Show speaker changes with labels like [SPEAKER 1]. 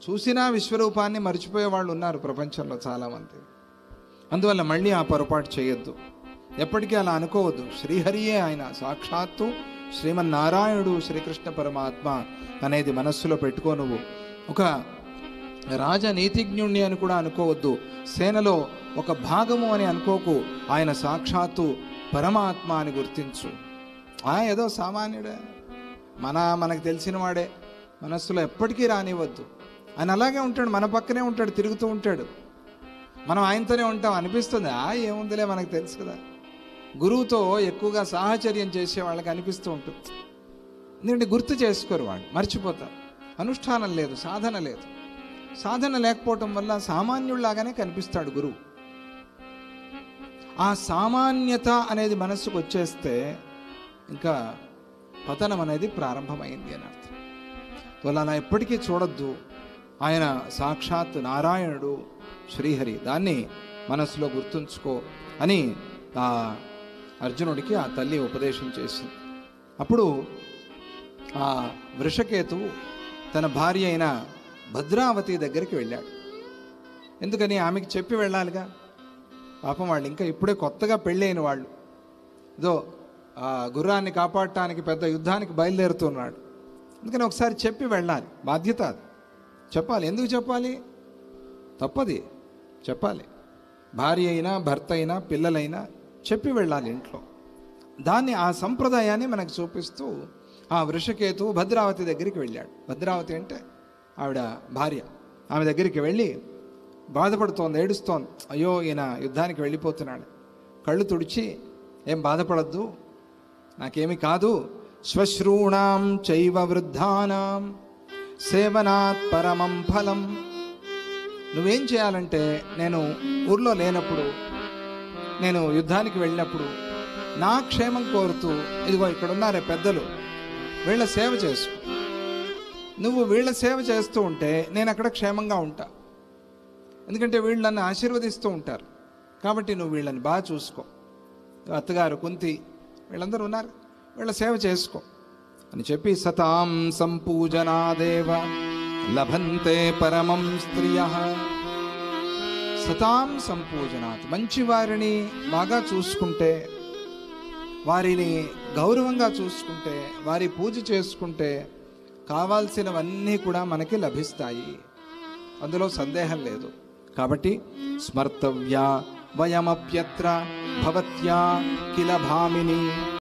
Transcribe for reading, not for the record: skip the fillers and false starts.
[SPEAKER 1] చూసినా విశ్వరూపాన్ని మర్చిపోయే వాళ్ళు ఉన్నారు ప్రపంచంలో చాలామంది. అందువల్ల మళ్ళీ ఆ పొరపాటు చేయొద్దు, ఎప్పటికీ అలా అనుకోవద్దు. శ్రీహరియే ఆయన, సాక్షాత్తు శ్రీమన్నారాయణుడు శ్రీకృష్ణ పరమాత్మ అనేది మనస్సులో పెట్టుకో. నువ్వు ఒక రాజనీతిజ్ఞుణ్ణి అని కూడా అనుకోవద్దు, సేనలో ఒక భాగము అని అనుకోకు. ఆయన సాక్షాత్తు పరమాత్మ అని గుర్తించు. ఏదో సామాన్యుడే, మనకు తెలిసిన వాడే, మనస్సులో ఎప్పటికీ రానివ్వద్దు. ఆయన అలాగే ఉంటాడు, మన పక్కనే ఉంటాడు, తిరుగుతూ ఉంటాడు. మనం ఆయనతోనే ఉంటాం అనిపిస్తుంది. ఏముందిలే మనకు తెలుసు కదా. గురువుతో ఎక్కువగా సాహచర్యం చేసే వాళ్ళకి అనిపిస్తూ ఉంటుంది. ఎందుకంటే గుర్తు చేసుకోరు, వాళ్ళు మర్చిపోతారు. అనుష్ఠానం లేదు, సాధన లేదు. సాధన లేకపోవటం వల్ల సామాన్యుల్లాగానే కనిపిస్తాడు గురువు. ఆ సామాన్యత అనేది మనస్సుకు వచ్చేస్తే ఇంకా పతనం అనేది ప్రారంభమైంది అని అర్థం. వాళ్ళ అలా ఎప్పటికీ చూడొద్దు. ఆయన సాక్షాత్ నారాయణుడు శ్రీహరి, దాన్ని మనస్సులో గుర్తుంచుకో అని ఆ అర్జునుడికి ఆ తల్లి ఉపదేశం చేసింది. అప్పుడు ఆ వృషకేతువు తన భార్య అయిన భద్రావతి దగ్గరికి వెళ్ళాడు. ఎందుకని? ఆమెకి చెప్పి వెళ్ళాలిగా. పాపం వాళ్ళు ఇంకా ఇప్పుడే కొత్తగా పెళ్ళైన వాళ్ళు, ఏదో ఆ గుర్రాన్ని కాపాడటానికి పెద్ద యుద్ధానికి బయలుదేరుతున్నాడు. అందుకని ఒకసారి చెప్పి వెళ్ళాలి, బాధ్యత అది. చెప్పాలి. ఎందుకు చెప్పాలి? తప్పది, చెప్పాలి. భార్య అయినా భర్త అయినా పిల్లలైనా చెప్పి వెళ్ళాలి ఇంట్లో. దాన్ని, ఆ సంప్రదాయాన్ని మనకు చూపిస్తూ ఆ వృషకేతువు భద్రావతి దగ్గరికి వెళ్ళాడు. భద్రావతి అంటే ఆవిడ భార్య. ఆమె దగ్గరికి వెళ్ళి బాధపడుతోంది, ఏడుస్తోంది. అయ్యో ఈయన యుద్ధానికి వెళ్ళిపోతున్నాడు. కళ్ళు తుడిచి, ఏం బాధపడద్దు, నాకేమీ కాదు, శ్వశ్రూణాం చైవ వృద్ధానాం సేవనాత్ పరమం ఫలం. నువ్వేం చేయాలంటే, నేను ఊర్లో లేనప్పుడు, నేను యుద్ధానికి వెళ్ళినప్పుడు నా క్షేమం కోరుతూ, ఇదిగో ఇక్కడ ఉన్నారే పెద్దలు, వీళ్ళ సేవ చేసుకో. నువ్వు వీళ్ళ సేవ చేస్తూ ఉంటే నేను అక్కడ క్షేమంగా ఉంటా. ఎందుకంటే వీళ్ళు నన్ను ఆశీర్వదిస్తూ ఉంటారు. కాబట్టి నువ్వు వీళ్ళని బాగా చూసుకో. అత్తగారు కుంతి వీళ్ళందరూ ఉన్నారు, వీళ్ళ సేవ చేసుకో అని చెప్పి, సతాం సంపూజనాదేవ లభంతే పరమం స్త్రియః. సతాం సంపూజనాత్, మంచి వారిని బాగా చూసుకుంటే, వారిని గౌరవంగా చూసుకుంటే, వారి పూజ చేసుకుంటే కావాల్సినవన్నీ కూడా మనకి లభిస్తాయి. అందులో సందేహం లేదు. కాబట్టి స్మర్తవ్యా వయమప్యత్ర భవత్యా కిల భామిని.